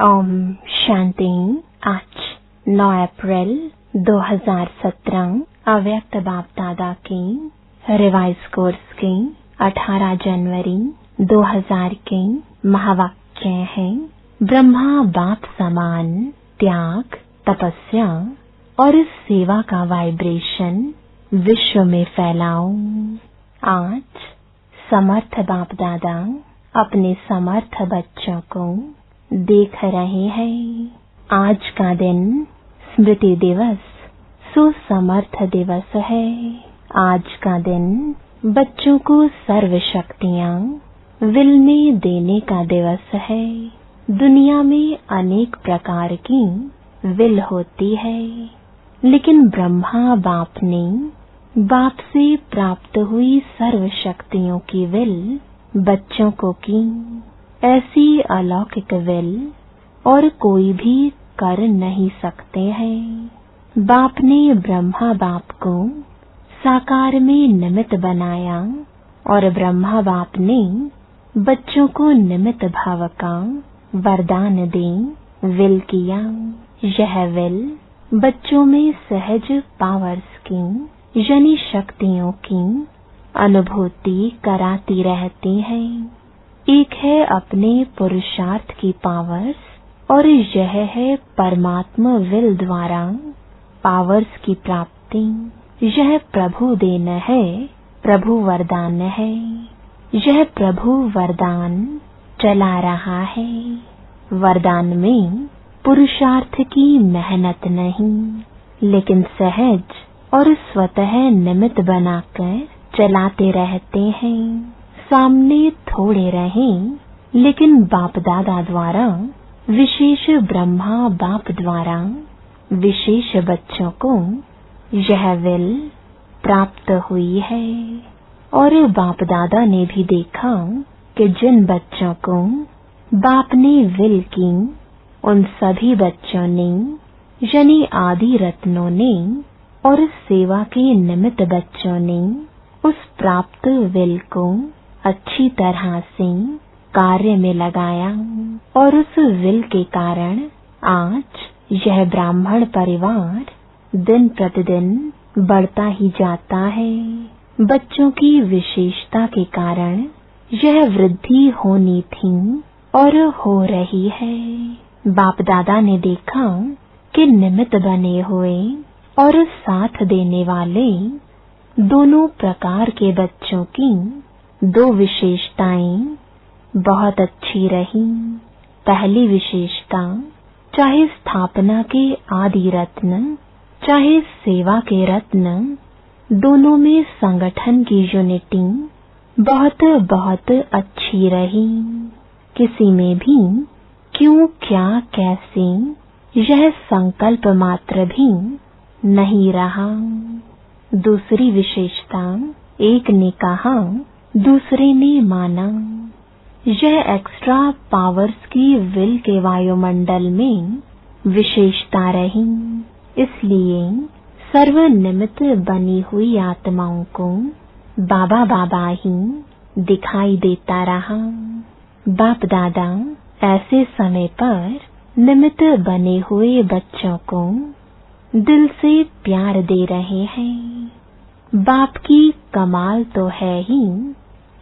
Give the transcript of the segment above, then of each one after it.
ओम शांति। आज 9 अप्रैल 2017 अव्यक्त बाप दादा की रिवाइज कोर्स की 18 जनवरी 2000 के महावाक्य है। ब्रह्मा बाप समान त्याग, तपस्या और सेवा का वाइब्रेशन विश्व में फैलाओ। आज समर्थ बाप दादा अपने समर्थ बच्चों को देख रहे हैं। आज का दिन स्मृति दिवस, सुसमर्थ दिवस है। आज का दिन बच्चों को सर्व शक्तियाँ विल में देने का दिवस है। दुनिया में अनेक प्रकार की विल होती है, लेकिन ब्रह्मा बाप ने बाप से प्राप्त हुई सर्व शक्तियों की विल बच्चों को की। ऐसी अलौकिक विल और कोई भी कर नहीं सकते हैं। बाप ने ब्रह्मा बाप को साकार में निमित्त बनाया और ब्रह्मा बाप ने बच्चों को निमित्त भाव का वरदान दे विल किया। यह विल बच्चों में सहज पावर्स की यानी शक्तियों की अनुभूति कराती रहती है। एक है अपने पुरुषार्थ की पावर्स और यह है परमात्मा विल द्वारा पावर्स की प्राप्ति। यह प्रभु देन है, प्रभु वरदान है। यह प्रभु वरदान चला रहा है। वरदान में पुरुषार्थ की मेहनत नहीं, लेकिन सहज और स्वतः निमित्त बनाकर चलाते रहते हैं। सामने थोड़े रहें, लेकिन बाप दादा द्वारा विशेष ब्रह्मा बाप द्वारा विशेष बच्चों को यह विल प्राप्त हुई है। और बाप दादा ने भी देखा कि जिन बच्चों को बाप ने विल की, उन सभी बच्चों ने यानी आदि रत्नों ने और सेवा के निमित्त बच्चों ने उस प्राप्त विल को अच्छी तरह से कार्य में लगाया और उस विल के कारण आज यह ब्राह्मण परिवार दिन प्रतिदिन बढ़ता ही जाता है। बच्चों की विशेषता के कारण यह वृद्धि होनी थी और हो रही है। बाप दादा ने देखा कि निमित्त बने हुए और साथ देने वाले दोनों प्रकार के बच्चों की दो विशेषताएं बहुत अच्छी रही। पहली विशेषता, चाहे स्थापना के आदि रत्न चाहे सेवा के रत्न, दोनों में संगठन की यूनिटी बहुत बहुत अच्छी रही। किसी में भी क्यों क्या कैसे यह संकल्प मात्र भी नहीं रहा। दूसरी विशेषता, एक ने कहा दूसरे ने माना। यह एक्स्ट्रा पावर्स की विल के वायुमंडल में विशेषता रही। इसलिए सर्वनिमित्त बनी हुई आत्माओं को बाबा बाबा ही दिखाई देता रहा। बाप दादा ऐसे समय पर निमित्त बने हुए बच्चों को दिल से प्यार दे रहे हैं। बाप की कमाल तो है ही,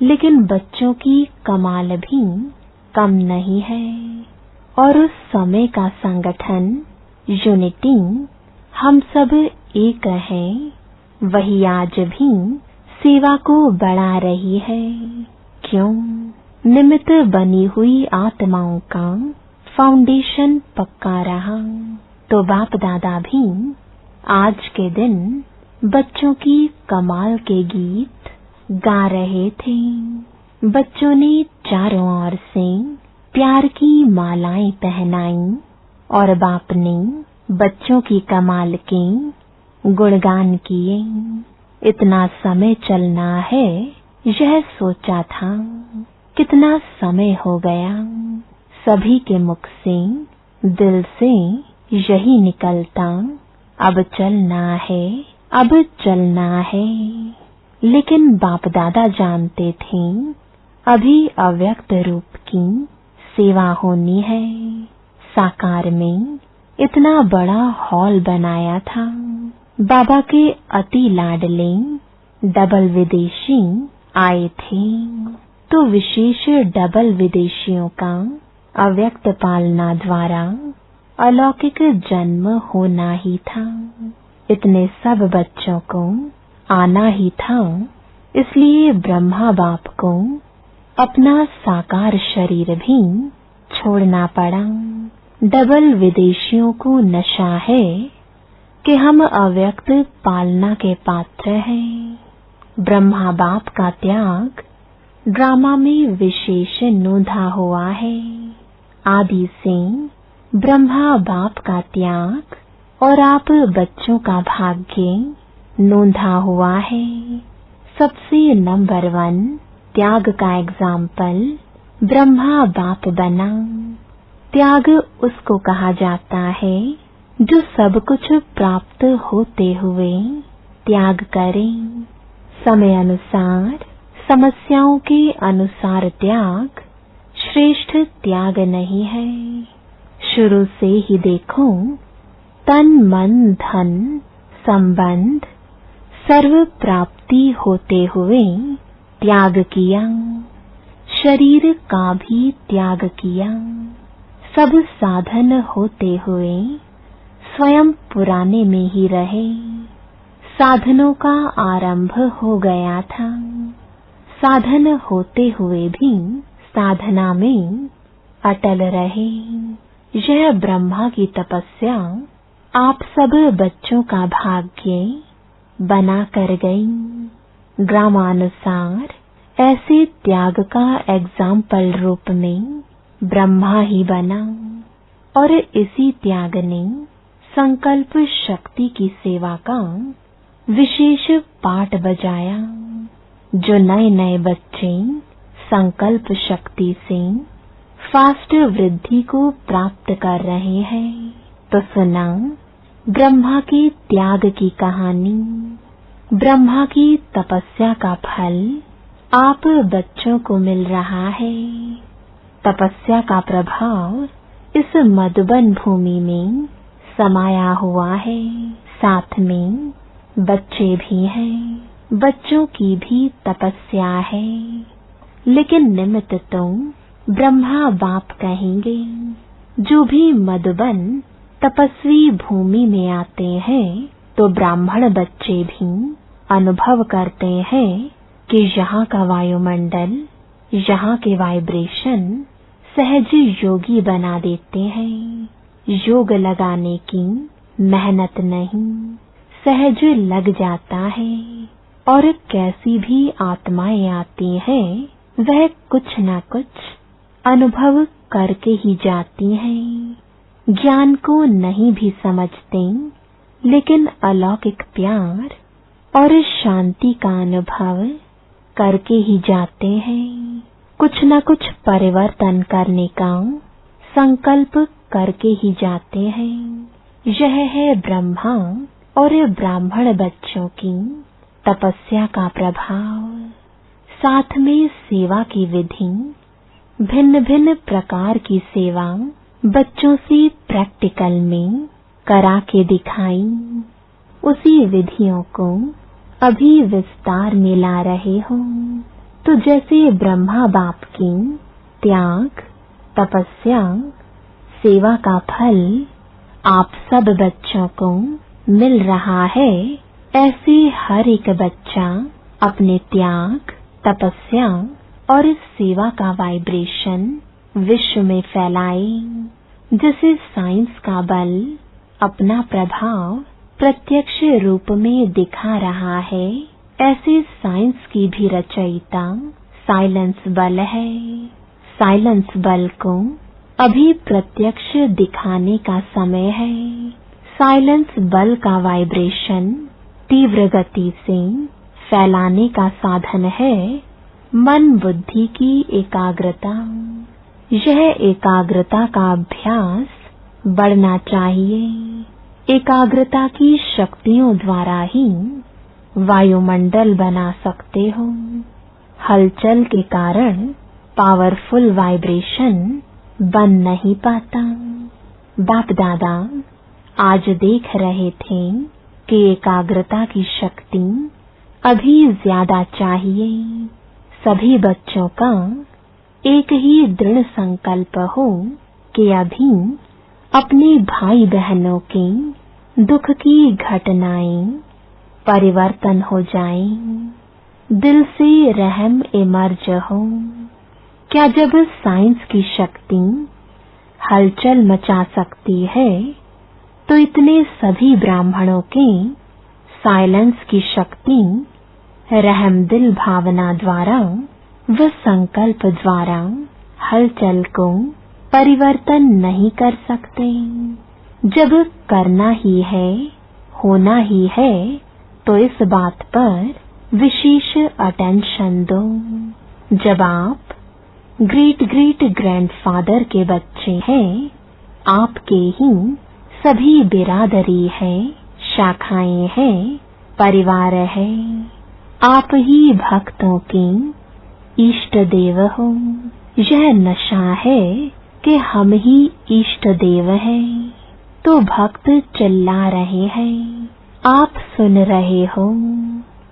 लेकिन बच्चों की कमाल भी कम नहीं है। और उस समय का संगठन यूनिटी हम सब एक हैं, वही आज भी सेवा को बढ़ा रही है। क्यों? निमित्त बनी हुई आत्माओं का फाउंडेशन पक्का रहा। तो बाप दादा भी आज के दिन बच्चों की कमाल के गीत गा रहे थे। बच्चों ने चारों ओर से प्यार की मालाएं पहनाई और बाप ने बच्चों की कमाल के गुणगान किए। इतना समय चलना है यह सोचा था, कितना समय हो गया। सभी के मुख से दिल से यही निकलता, अब चलना है, अब चलना है। लेकिन बाप दादा जानते थे अभी अव्यक्त रूप की सेवा होनी है। साकार में इतना बड़ा हॉल बनाया था। बाबा के अति लाडले डबल विदेशी आए थे, तो विशेष डबल विदेशियों का अव्यक्त पालना द्वारा अलौकिक जन्म होना ही था। इतने सब बच्चों को आना ही था, इसलिए ब्रह्मा बाप को अपना साकार शरीर भी छोड़ना पड़ा। डबल विदेशियों को नशा है कि हम अव्यक्त पालना के पात्र हैं। ब्रह्मा बाप का त्याग ड्रामा में विशेष नोंधा हुआ है। आदि से ब्रह्मा बाप का त्याग और आप बच्चों का भाग्य नोंधा हुआ है। सबसे नंबर 1 त्याग का एग्जाम्पल ब्रह्मा बाप बना। त्याग उसको कहा जाता है जो सब कुछ प्राप्त होते हुए त्याग करे। समय अनुसार, समस्याओं के अनुसार त्याग श्रेष्ठ त्याग नहीं है। शुरू से ही देखो, तन मन धन संबंध सर्व प्राप्ति होते हुए त्याग किया। शरीर का भी त्याग किया। सब साधन होते हुए स्वयं पुराने में ही रहे। साधनों का आरंभ हो गया था। साधन होते हुए भी साधना में अटल रहे। यह ब्रह्मा की तपस्या आप सब बच्चों का भाग्य बना कर गई। ग्रामानुसार ऐसे त्याग का एग्जाम्पल रूप में ब्रह्मा ही बना, और इसी त्याग ने संकल्प शक्ति की सेवा का विशेष पाठ बजाया। जो नए नए बच्चे संकल्प शक्ति से फास्ट वृद्धि को प्राप्त कर रहे हैं, तो सुना ब्रह्मा के त्याग की कहानी। ब्रह्मा की तपस्या का फल आप बच्चों को मिल रहा है। तपस्या का प्रभाव इस मधुबन भूमि में समाया हुआ है। साथ में बच्चे भी हैं। बच्चों की भी तपस्या है, लेकिन निमित्त तो ब्रह्मा बाप कहेंगे। जो भी मधुबन तपस्वी भूमि में आते हैं, तो ब्राह्मण बच्चे भी अनुभव करते हैं कि यहाँ का वायुमंडल, यहाँ के वाइब्रेशन सहज योगी बना देते हैं। योग लगाने की मेहनत नहीं, सहज लग जाता है। और कैसी भी आत्माएं आती हैं, वह कुछ न कुछ अनुभव करके ही जाती हैं। ज्ञान को नहीं भी समझते, लेकिन अलौकिक प्यार और शांति का अनुभव करके ही जाते हैं। कुछ न कुछ परिवर्तन करने का संकल्प करके ही जाते हैं। यह है ब्रह्मा और ब्राह्मण बच्चों की तपस्या का प्रभाव। साथ में सेवा की विधि, भिन्न भिन्न प्रकार की सेवा बच्चों से प्रैक्टिकल में करा के दिखाई। उसी विधियों को अभी विस्तार में ला रहे हो। तो जैसे ब्रह्मा बाप की त्याग, तपस्या, सेवा का फल आप सब बच्चों को मिल रहा है, ऐसे हर एक बच्चा अपने त्याग, तपस्या और सेवा का वाइब्रेशन विश्व में फैलाए। जैसे साइंस का बल अपना प्रभाव प्रत्यक्ष रूप में दिखा रहा है, ऐसे साइंस की भी रचयिता साइलेंस बल है। साइलेंस बल को अभी प्रत्यक्ष दिखाने का समय है। साइलेंस बल का वाइब्रेशन तीव्र गति से फैलाने का साधन है मन बुद्धि की एकाग्रता। यह एकाग्रता का अभ्यास बढ़ना चाहिए। एकाग्रता की शक्तियों द्वारा ही वायुमंडल बना सकते हो। हलचल के कारण पावरफुल वाइब्रेशन बन नहीं पाता। बाप दादा आज देख रहे थे कि एकाग्रता की शक्ति अभी ज्यादा चाहिए। सभी बच्चों का एक ही दृढ़ संकल्प हो कि अभी अपने भाई बहनों के दुख की घटनाएं परिवर्तन हो जाए, दिल से रहम इमर्ज हो। क्या जब साइंस की शक्ति हलचल मचा सकती है तो इतने सभी ब्राह्मणों के साइलेंस की शक्ति रहमदिल भावना द्वारा व संकल्प द्वारा हलचल को परिवर्तन नहीं कर सकते। जब करना ही है, होना ही है, तो इस बात पर विशेष अटेंशन दो। जब आप ग्रेट ग्रेट ग्रैंडफादर के बच्चे हैं, आपके ही सभी बिरादरी है, शाखाएं हैं, परिवार है, आप ही भक्तों की इष्ट देव हो। यह नशा है कि हम ही इष्ट देव हैं, तो भक्त चिल्ला रहे हैं, आप सुन रहे हो,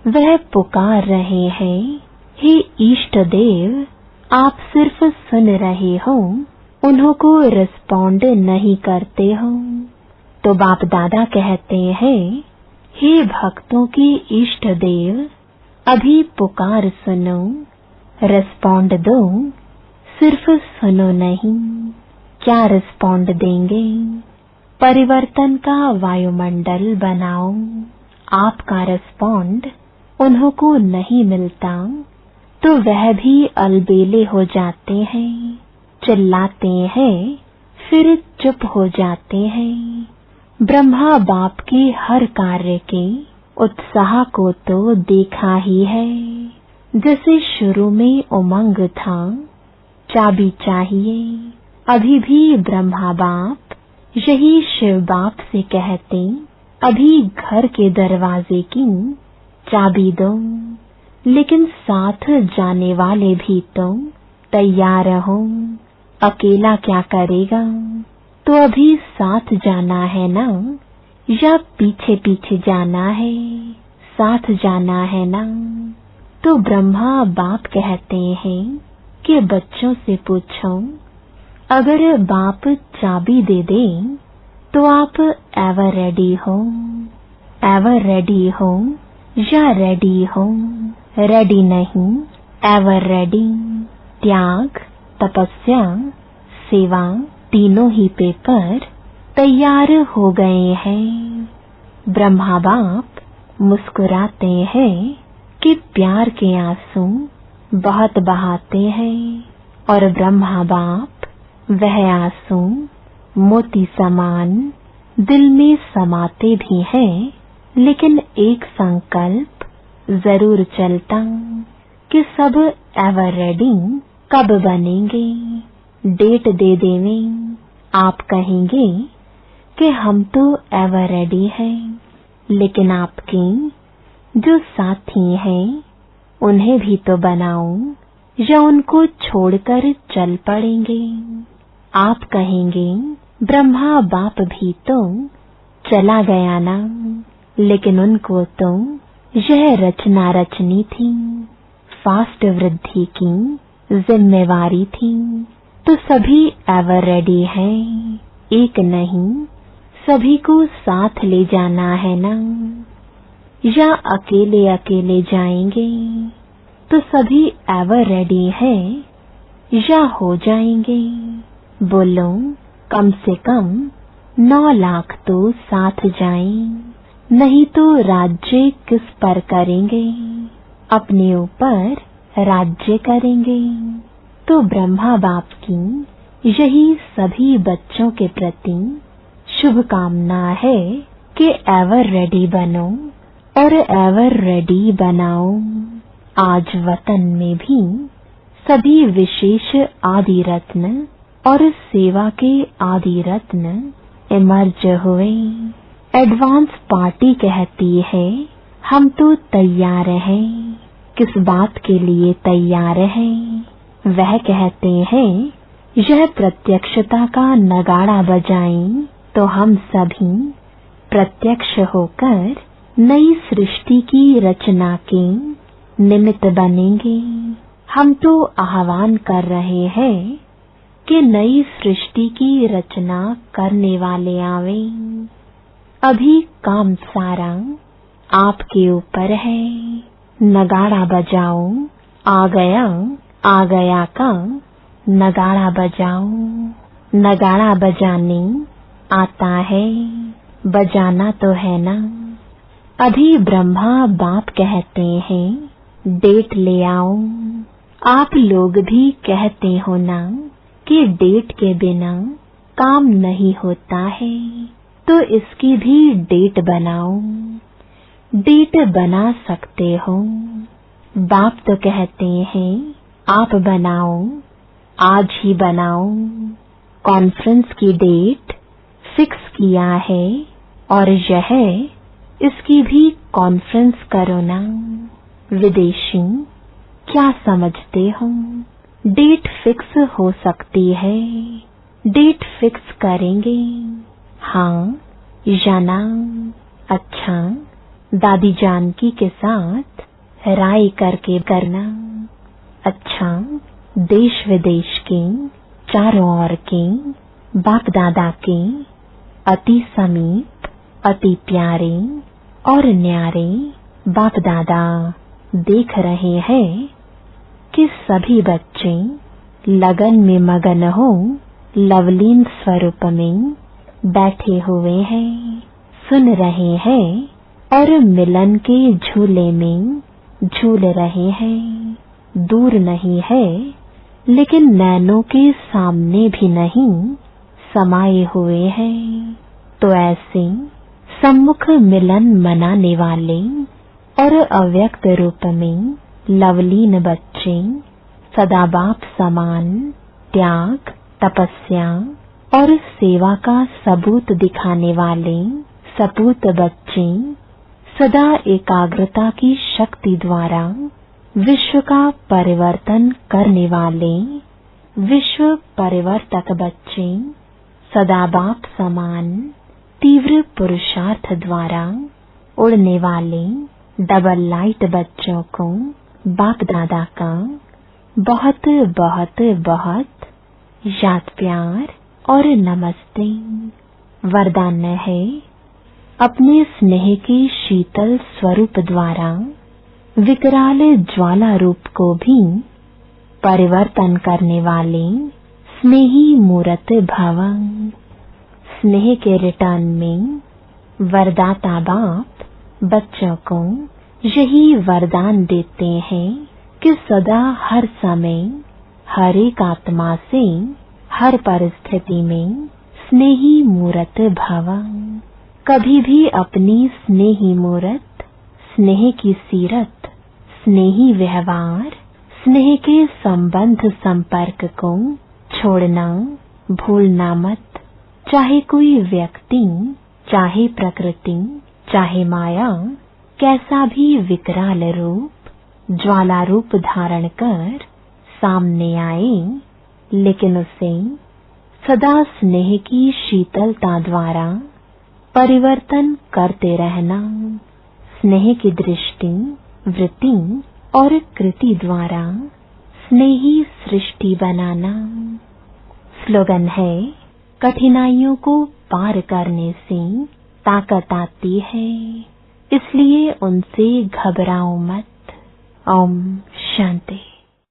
वह पुकार रहे हैं, हे इष्ट देव, आप सिर्फ सुन रहे हो, उन्हों को रिस्पॉन्ड नहीं करते हो। तो बाप दादा कहते हैं, हे भक्तों के इष्ट देव, अभी पुकार सुनो, रिस्पॉन्ड दो, सिर्फ सुनो नहीं। क्या रिस्पॉन्ड देंगे? परिवर्तन का वायुमंडल बनाओ। आपका रिस्पॉन्ड उन्हों को नहीं मिलता तो वह भी अलबेले हो जाते हैं, चिल्लाते हैं, फिर चुप हो जाते हैं। ब्रह्मा बाप के हर कार्य के उत्साह को तो देखा ही है। जैसे शुरू में उमंग था, चाबी चाहिए, अभी भी ब्रह्मा बाप यही शिव बाप से कहते, अभी घर के दरवाजे की चाबी दो। लेकिन साथ जाने वाले भी तो तैयार हो। अकेला क्या करेगा? तो अभी साथ जाना है ना, या पीछे पीछे जाना है? साथ जाना है ना। तो ब्रह्मा बाप कहते हैं कि बच्चों से पूछो, अगर बाप चाबी दे दे तो आप एवर रेडी हो? एवर रेडी हो या रेडी हो? रेडी नहीं, एवर रेडी। त्याग, तपस्या, सेवा, तीनों ही पेपर तैयार हो गए हैं। ब्रह्मा बाप मुस्कुराते हैं कि प्यार के आंसू बहुत बहाते हैं, और ब्रह्मा बाप वह आंसू मोती समान दिल में समाते भी हैं। लेकिन एक संकल्प जरूर चलता कि सब एवर रेडी कब बनेंगे, डेट दे देवें। आप कहेंगे कि हम तो एवर रेडी हैं, लेकिन आपके जो साथी हैं उन्हें भी तो बनाओ, या उनको छोड़कर चल पड़ेंगे। आप कहेंगे ब्रह्मा बाप भी तो चला गया ना, लेकिन उनको तो यह रचना रचनी थी, फास्ट वृद्धि की जिम्मेवारी थी। तो सभी एवर रेडी हैं, एक नहीं, सभी को साथ ले जाना है ना। या अकेले अकेले जाएंगे तो सभी एवर रेडी हैं, या हो जाएंगे? बोलो, कम से कम 9 लाख तो साथ जाएं, नहीं तो राज्य किस पर करेंगे? अपने ऊपर राज्य करेंगे। तो ब्रह्मा बाप की यही सभी बच्चों के प्रति शुभकामना है कि एवर रेडी बनो और एवर रेडी बनाओ। आज वतन में भी सभी विशेष आदि रत्न और सेवा के आदि रत्न इमर्ज हुए। एडवांस पार्टी कहती है, हम तो तैयार हैं। किस बात के लिए तैयार हैं? वह कहते हैं यह प्रत्यक्षता का नगाड़ा बजाएं तो हम सभी प्रत्यक्ष होकर नई सृष्टि की रचना के निमित्त बनेंगे। हम तो आह्वान कर रहे हैं कि नई सृष्टि की रचना करने वाले आवें। अभी काम सारा आपके ऊपर है। नगाड़ा बजाओ, आ गया का नगाड़ा बजाओ। नगाड़ा बजाने आता है, बजाना तो है ना। अभी ब्रह्मा बाप कहते हैं डेट ले आओ। आप लोग भी कहते हो ना कि डेट के बिना काम नहीं होता है, तो इसकी भी डेट बनाओ। डेट बना सकते हो। बाप तो कहते हैं आप बनाओ, आज ही बनाओ। कॉन्फ्रेंस की डेट फिक्स किया है और यह इसकी भी कॉन्फ्रेंस करो ना। विदेशी क्या समझते हो? डेट फिक्स हो सकती है। डेट फिक्स करेंगे, हाँ या ना? अच्छा, दादी जानकी के साथ राय करके करना। अच्छा, देश विदेश के चारों ओर के बाप दादा के अति समीप, अति प्यारे और न्यारे बाप दादा देख रहे हैं कि सभी बच्चे लगन में मगन हो लवलीन स्वरूप में बैठे हुए हैं, सुन रहे हैं और मिलन के झूले में झूल रहे हैं। दूर नहीं है, लेकिन नैनों के सामने भी नहीं समाये हुए हैं। तो ऐसे सम्मुख मिलन मनाने वाले और अव्यक्त रूप में लवलीन बच्चे, सदा बाप समान त्याग, तपस्या और सेवा का सबूत दिखाने वाले सपूत बच्चे, सदा एकाग्रता की शक्ति द्वारा विश्व का परिवर्तन करने वाले विश्व परिवर्तक बच्चे, सदा बाप समान तीव्र पुरुषार्थ द्वारा उड़ने वाले डबल लाइट बच्चों को बाप दादा का बहुत बहुत बहुत याद प्यार और नमस्ते। वरदान है अपने स्नेह के शीतल स्वरूप द्वारा विकराल ज्वाला रूप को भी परिवर्तन करने वाले स्नेही मूर्त भव। स्नेह के रिटर्न में वरदाता बाप बच्चों को यही वरदान देते हैं कि सदा हर समय हर एक आत्मा से हर परिस्थिति में स्नेही मूर्त भव। कभी भी अपनी स्नेही मूर्त, स्नेह की सीरत, स्नेही व्यवहार, स्नेह के संबंध संपर्क को छोड़ना, भूलना मत। चाहे कोई व्यक्ति, चाहे प्रकृति, चाहे माया कैसा भी विकराल रूप, ज्वाला रूप धारण कर सामने आए, लेकिन उसे सदा स्नेह की शीतलता द्वारा परिवर्तन करते रहना। स्नेह की दृष्टि, वृत्ति और कृति द्वारा स्नेही सृष्टि बनाना। स्लोगन है कठिनाइयों को पार करने से ताकत आती है, इसलिए उनसे घबराओ मत। ओम शांति।